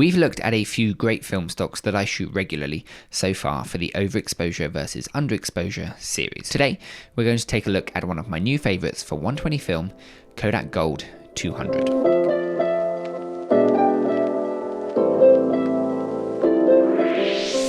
We've looked at a few great film stocks that I shoot regularly so far for the Overexposure versus Underexposure series. Today, we're going to take a look at one of my new favourites for 120 film, Kodak Gold 200.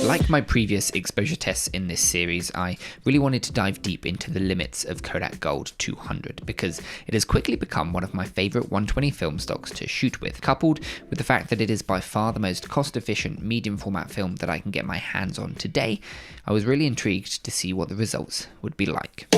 Like my previous exposure tests in this series, I really wanted to dive deep into the limits of Kodak Gold 200 because it has quickly become one of my favourite 120 film stocks to shoot with, coupled with the fact that it is by far the most cost-efficient medium format film that I can get my hands on today. I was really intrigued to see what the results would be like.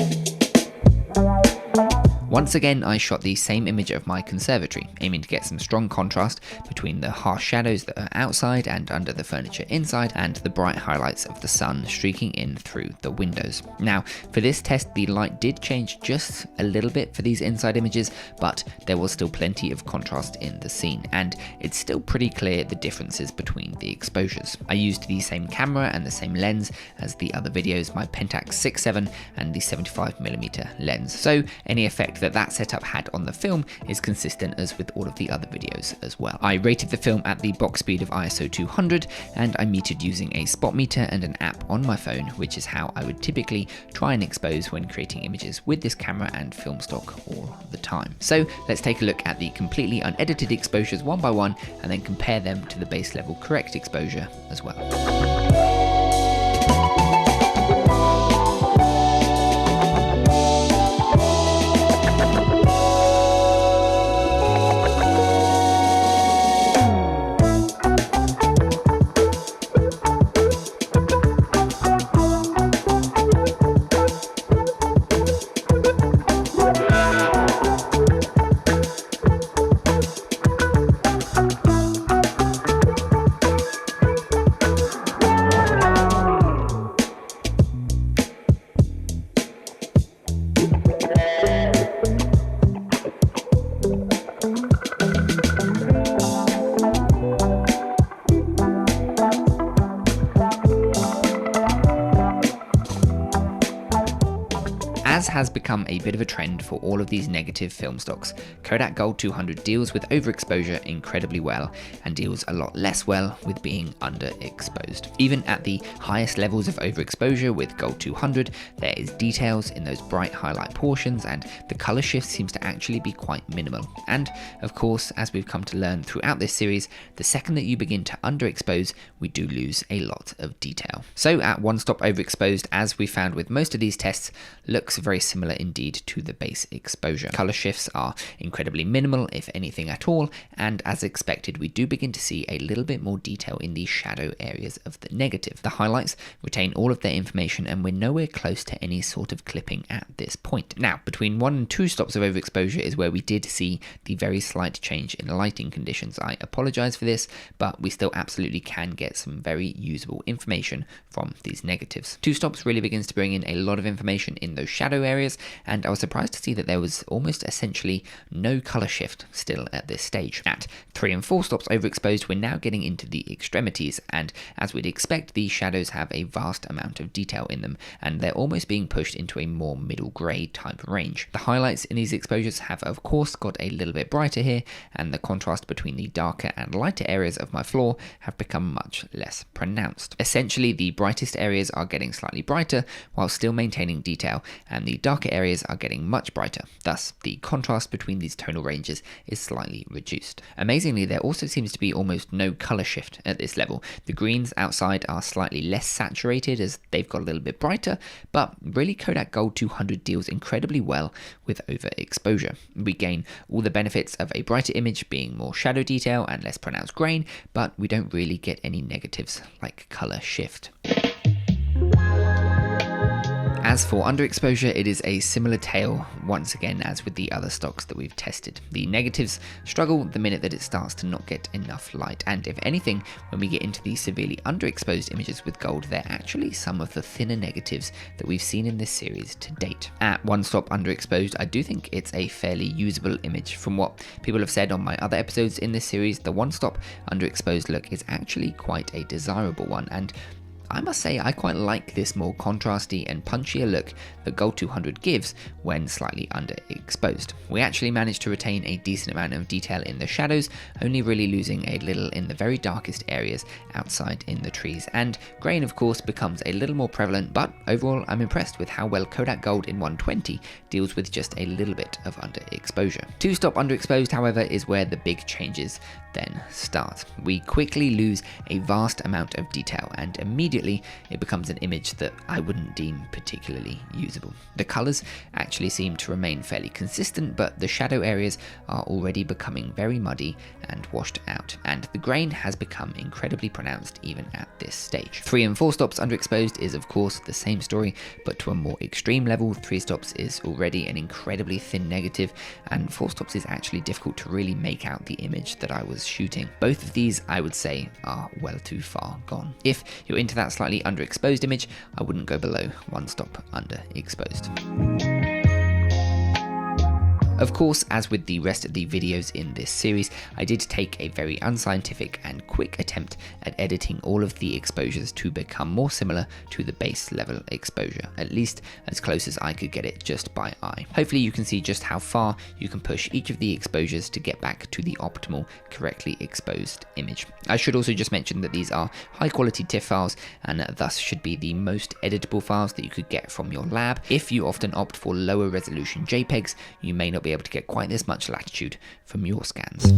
Once again, I shot the same image of my conservatory, aiming to get some strong contrast between the harsh shadows that are outside and under the furniture inside, and the bright highlights of the sun streaking in through the windows. Now, for this test, the light did change just a little bit for these inside images, but there was still plenty of contrast in the scene, and it's still pretty clear the differences between the exposures. I used the same camera and the same lens as the other videos, my Pentax 6.7 and the 75mm lens, so any effect that setup had on the film is consistent as with all of the other videos as well. I rated the film at the box speed of ISO 200 and I metered using a spot meter and an app on my phone, which is how I would typically try and expose when creating images with this camera and film stock all the time. So let's take a look at the completely unedited exposures one by one and then compare them to the base level correct exposure as well. As has become a bit of a trend for all of these negative film stocks, Kodak Gold 200 deals with overexposure incredibly well and deals a lot less well with being underexposed. Even at the highest levels of overexposure with Gold 200, there is details in those bright highlight portions and the color shift seems to actually be quite minimal. And of course, as we've come to learn throughout this series, the second that you begin to underexpose, we do lose a lot of detail. So at one stop overexposed, as we found with most of these tests, looks very similar indeed to the base exposure. Color shifts are incredibly minimal, if anything at all, and as expected, we do begin to see a little bit more detail in the shadow areas of the negative. The highlights retain all of their information and we're nowhere close to any sort of clipping at this point. Now, between 1 and 2 stops of overexposure is where we did see the very slight change in lighting conditions. I apologize for this, but we still absolutely can get some very usable information from these negatives. 2 stops really begins to bring in a lot of information in those shadow areas, and I was surprised to see that there was almost essentially no color shift still at this stage. At 3 and 4 stops overexposed, we're now getting into the extremities, and as we'd expect, these shadows have a vast amount of detail in them, and they're almost being pushed into a more middle grey type range. The highlights in these exposures have of course got a little bit brighter here, and the contrast between the darker and lighter areas of my floor have become much less pronounced. Essentially, the brightest areas are getting slightly brighter while still maintaining detail, and the darker areas are getting much brighter. Thus, the contrast between these tonal ranges is slightly reduced. Amazingly, there also seems to be almost no color shift at this level. The greens outside are slightly less saturated as they've got a little bit brighter, but really Kodak Gold 200 deals incredibly well with overexposure. We gain all the benefits of a brighter image being more shadow detail and less pronounced grain, but we don't really get any negatives like color shift. As for underexposure, it is a similar tale once again as with the other stocks that we've tested. The negatives struggle the minute that it starts to not get enough light, and if anything, when we get into the severely underexposed images with gold, they're actually some of the thinner negatives that we've seen in this series to date. At one stop underexposed, I do think it's a fairly usable image. From what people have said on my other episodes in this series, the one stop underexposed look is actually quite a desirable one, and I must say I quite like this more contrasty and punchier look that Gold 200 gives when slightly underexposed. We actually managed to retain a decent amount of detail in the shadows, only really losing a little in the very darkest areas outside in the trees, and grain of course becomes a little more prevalent, but overall I'm impressed with how well Kodak Gold in 120 deals with just a little bit of underexposure. Two-stop underexposed, however, is where the big changes then start. We quickly lose a vast amount of detail, and immediately it becomes an image that I wouldn't deem particularly usable. The colours actually seem to remain fairly consistent, but the shadow areas are already becoming very muddy and washed out, and the grain has become incredibly pronounced even at this stage. 3 and 4 stops underexposed is of course the same story, but to a more extreme level. 3 stops is already an incredibly thin negative, and 4 stops is actually difficult to really make out the image that I was shooting. Both of these, I would say, are well too far gone. If you're into that slightly underexposed image, I wouldn't go below 1 stop underexposed. Of course, as with the rest of the videos in this series, I did take a very unscientific and quick attempt at editing all of the exposures to become more similar to the base level exposure, at least as close as I could get it just by eye. Hopefully you can see just how far you can push each of the exposures to get back to the optimal, correctly exposed image. I should also just mention that these are high quality TIFF files and thus should be the most editable files that you could get from your lab. If you often opt for lower resolution JPEGs, you may not be able to get quite this much latitude from your scans.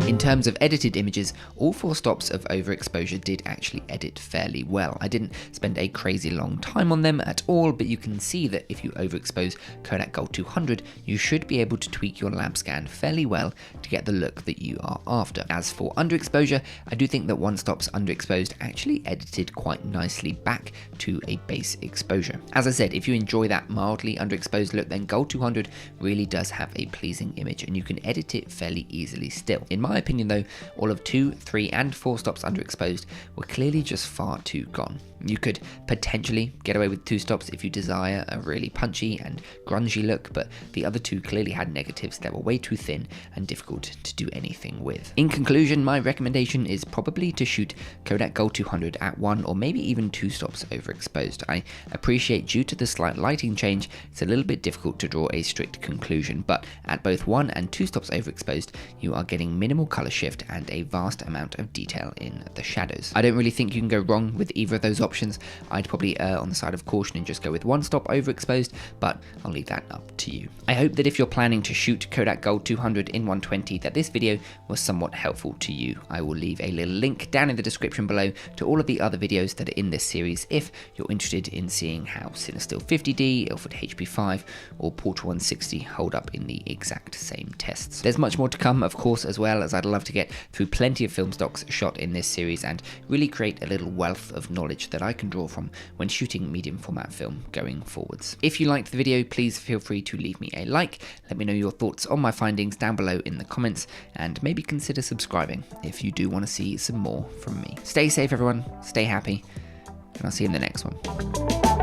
In terms of edited images, all 4 stops of Overexposure did actually edit fairly well. I didn't spend a crazy long time on them at all, but you can see that if you overexpose Kodak Gold 200, you should be able to tweak your lab scan fairly well to get the look that you are after. As for underexposure, I do think that 1 stop's underexposed actually edited quite nicely back to a base exposure. As I said, if you enjoy that mildly underexposed look, then Gold 200 really does have a pleasing image, and you can edit it fairly easily still. In my opinion though, all of 2, 3 and 4 stops underexposed were clearly just far too gone. You could potentially get away with 2 stops if you desire a really punchy and grungy look, but the other 2 clearly had negatives that were way too thin and difficult to do anything with. In conclusion, my recommendation is probably to shoot Kodak Gold 200 at 1 or maybe even 2 stops overexposed. I appreciate due to the slight lighting change, it's a little bit difficult to draw a strict conclusion, but at both 1 and 2 stops overexposed, you are getting minimal color shift and a vast amount of detail in the shadows. I don't really think you can go wrong with either of those options. I'd probably err on the side of caution and just go with 1 stop overexposed, but I'll leave that up to you. I hope that if you're planning to shoot Kodak Gold 200 in 120, that this video was somewhat helpful to you. I will leave a little link down in the description below to all of the other videos that are in this series if you're interested in seeing how Cinestill 50D, Ilford HP5 or Portra 160 hold up in the exact same tests. There's much more to come, of course, as well, as I'd love to get through plenty of film stocks shot in this series and really create a little wealth of knowledge that I can draw from when shooting medium format film going forwards. If you liked the video, please feel free to leave me a like, let me know your thoughts on my findings down below in the comments, and maybe consider subscribing if you do want to see some more from me. Stay safe everyone, stay happy, and I'll see you in the next one.